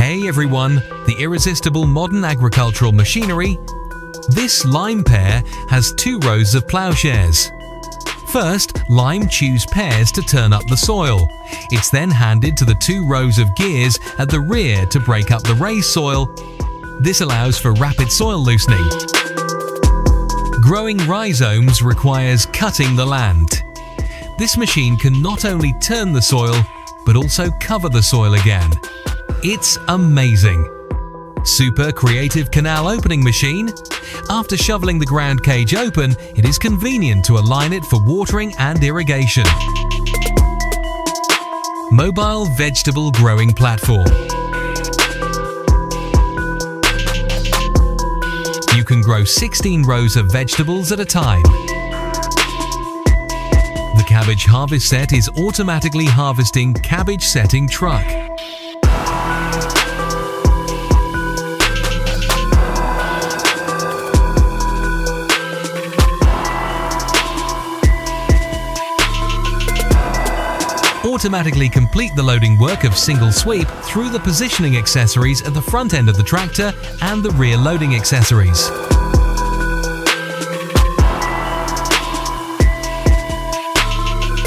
Hey everyone, the irresistible modern agricultural machinery. This Lime Pair has 2 rows of ploughshares. First, Lime chews pears to turn up the soil. It's then handed to the 2 rows of gears at the rear to break up the raised soil. This allows for rapid soil loosening. Growing rhizomes requires cutting the land. This machine can not only turn the soil, but also cover the soil again. It's amazing. Super creative canal opening machine. After shoveling the ground cage open, it is convenient to align it for watering and irrigation. Mobile vegetable growing platform. You can grow 16 rows of vegetables at a time. The cabbage harvest set is automatically harvesting cabbage setting truck. Automatically complete the loading work of single sweep through the positioning accessories at the front end of the tractor and the rear loading accessories.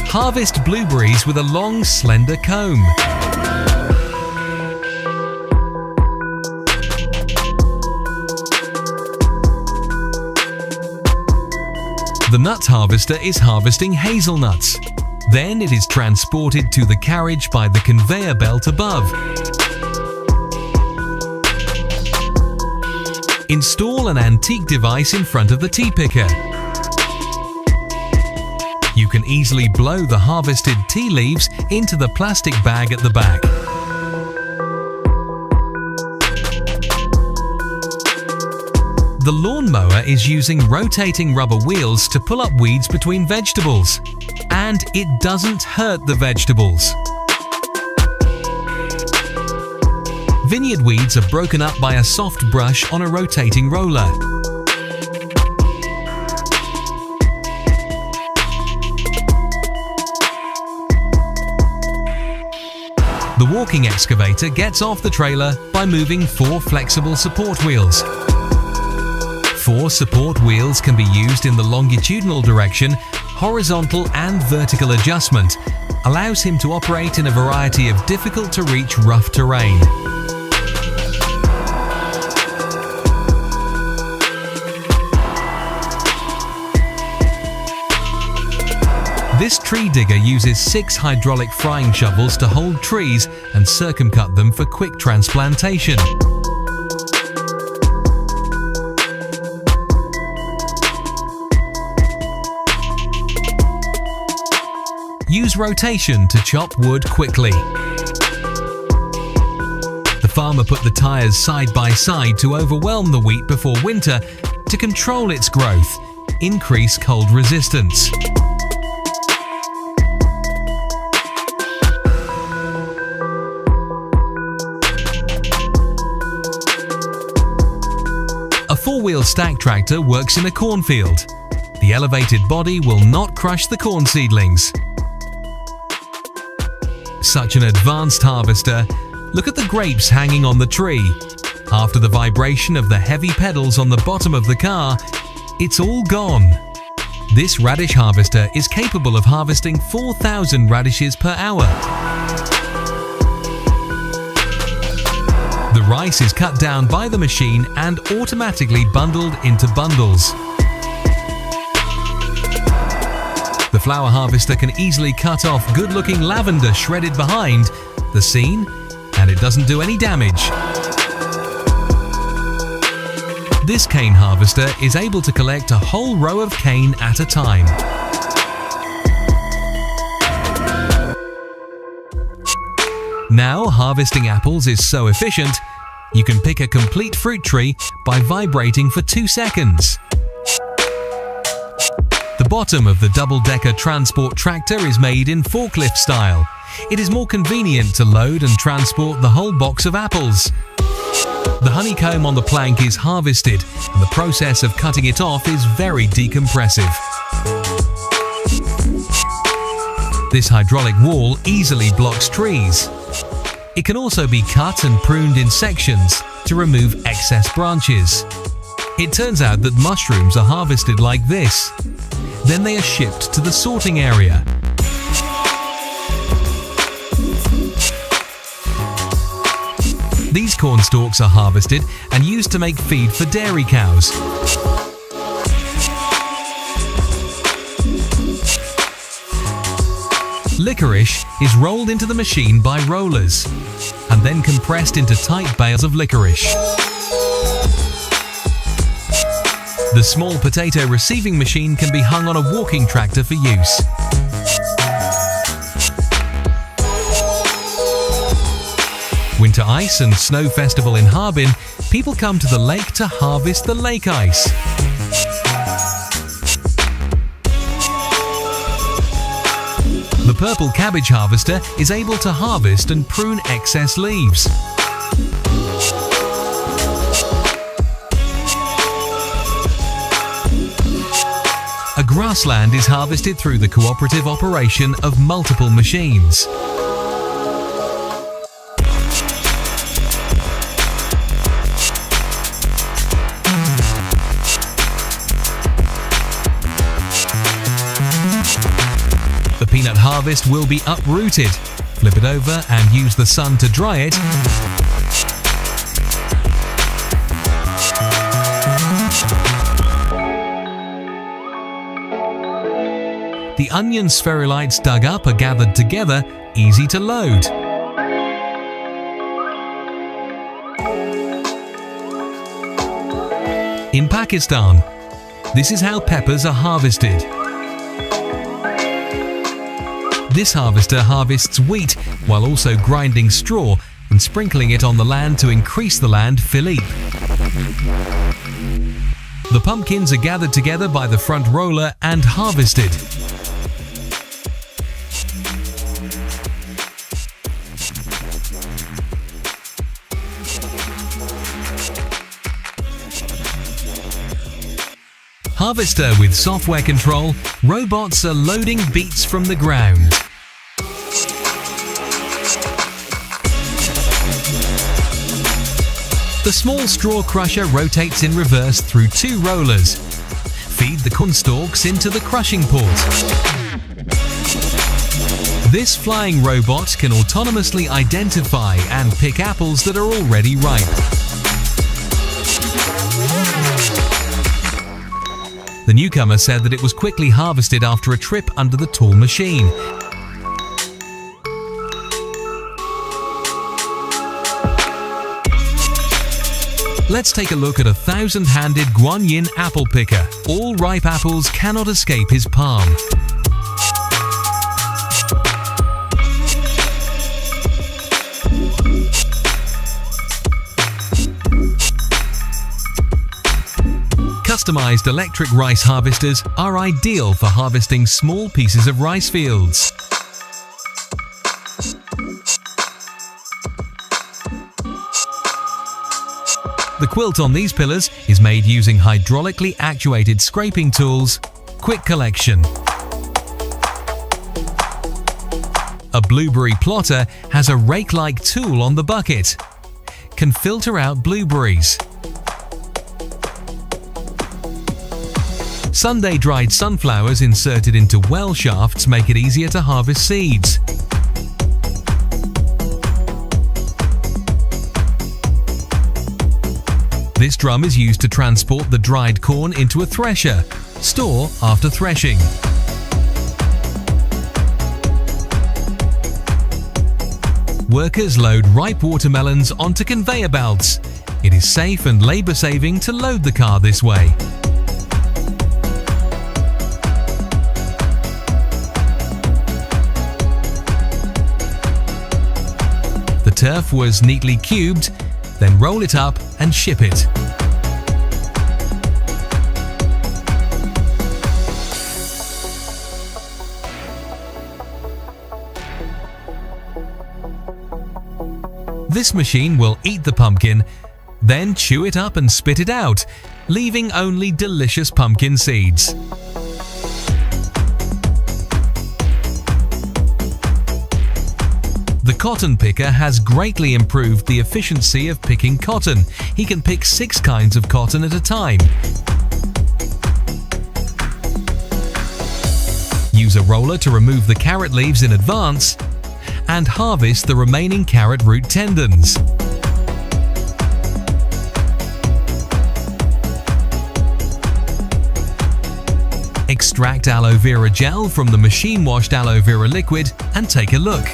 Harvest blueberries with a long, slender comb. The nut harvester is harvesting hazelnuts. Then it is transported to the carriage by the conveyor belt above. Install an antique device in front of the tea picker. You can easily blow the harvested tea leaves into the plastic bag at the back. The lawnmower is using rotating rubber wheels to pull up weeds between vegetables. And it doesn't hurt the vegetables. Vineyard weeds are broken up by a soft brush on a rotating roller. The walking excavator gets off the trailer by moving 4 flexible support wheels. 4 support wheels can be used in the longitudinal direction. Horizontal and vertical adjustment allows him to operate in a variety of difficult to reach rough terrain. This tree digger uses 6 hydraulic frying shovels to hold trees and circumcut them for quick transplantation. Use rotation to chop wood quickly. The farmer put the tyres side by side to overwhelm the wheat before winter to control its growth, increase cold resistance. A 4-wheel stack tractor works in a cornfield. The elevated body will not crush the corn seedlings. Such an advanced harvester. Look at the grapes hanging on the tree. After the vibration of the heavy pedals on the bottom of the car, it's all gone. This radish harvester is capable of harvesting 4,000 radishes per hour. The rice is cut down by the machine and automatically bundled into bundles. The flower harvester can easily cut off good-looking lavender shredded behind the scene, and it doesn't do any damage. This cane harvester is able to collect a whole row of cane at a time. Now harvesting apples is so efficient, you can pick a complete fruit tree by vibrating for 2 seconds. The bottom of the double-decker transport tractor is made in forklift style. It is more convenient to load and transport the whole box of apples. The honeycomb on the plank is harvested, and the process of cutting it off is very decompressive. This hydraulic wall easily blocks trees. It can also be cut and pruned in sections to remove excess branches. It turns out that mushrooms are harvested like this. Then they are shipped to the sorting area. These corn stalks are harvested and used to make feed for dairy cows. Licorice is rolled into the machine by rollers and then compressed into tight bales of licorice. The small potato receiving machine can be hung on a walking tractor for use. Winter Ice and Snow Festival in Harbin, people come to the lake to harvest the lake ice. The purple cabbage harvester is able to harvest and prune excess leaves. A grassland is harvested through the cooperative operation of multiple machines. The peanut harvest will be uprooted. Flip it over and use the sun to dry it. The onion spherulites dug up are gathered together, easy to load. In Pakistan, this is how peppers are harvested. This harvester harvests wheat while also grinding straw and sprinkling it on the land to increase the land Philippe. The pumpkins are gathered together by the front roller and harvested. Harvester with software control, robots are loading beets from the ground. The small straw crusher rotates in reverse through two rollers. Feed the corn stalks into the crushing port. This flying robot can autonomously identify and pick apples that are already ripe. The newcomer said that it was quickly harvested after a trip under the tall machine. Let's take a look at a 1,000-handed Guanyin apple picker. All ripe apples cannot escape his palm. Customized electric rice harvesters are ideal for harvesting small pieces of rice fields. The quilt on these pillars is made using hydraulically actuated scraping tools. Quick collection. A blueberry plotter has a rake-like tool on the bucket. Can filter out blueberries. Sunday-dried sunflowers inserted into well shafts make it easier to harvest seeds. This drum is used to transport the dried corn into a thresher. Store after threshing. Workers load ripe watermelons onto conveyor belts. It is safe and labor-saving to load the car this way. The turf was neatly cubed, then roll it up and ship it. This machine will eat the pumpkin, then chew it up and spit it out, leaving only delicious pumpkin seeds. The cotton picker has greatly improved the efficiency of picking cotton. He can pick 6 kinds of cotton at a time. Use a roller to remove the carrot leaves in advance and harvest the remaining carrot root tendons. Extract aloe vera gel from the machine-washed aloe vera liquid and take a look.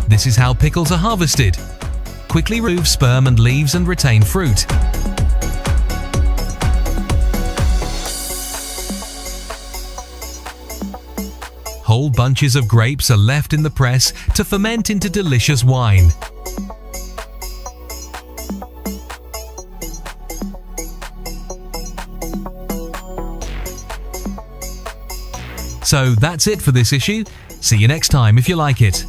This is how pickles are harvested. Quickly remove sperm and leaves and retain fruit. Whole bunches of grapes are left in the press to ferment into delicious wine. So that's it for this issue. See you next time if you like it.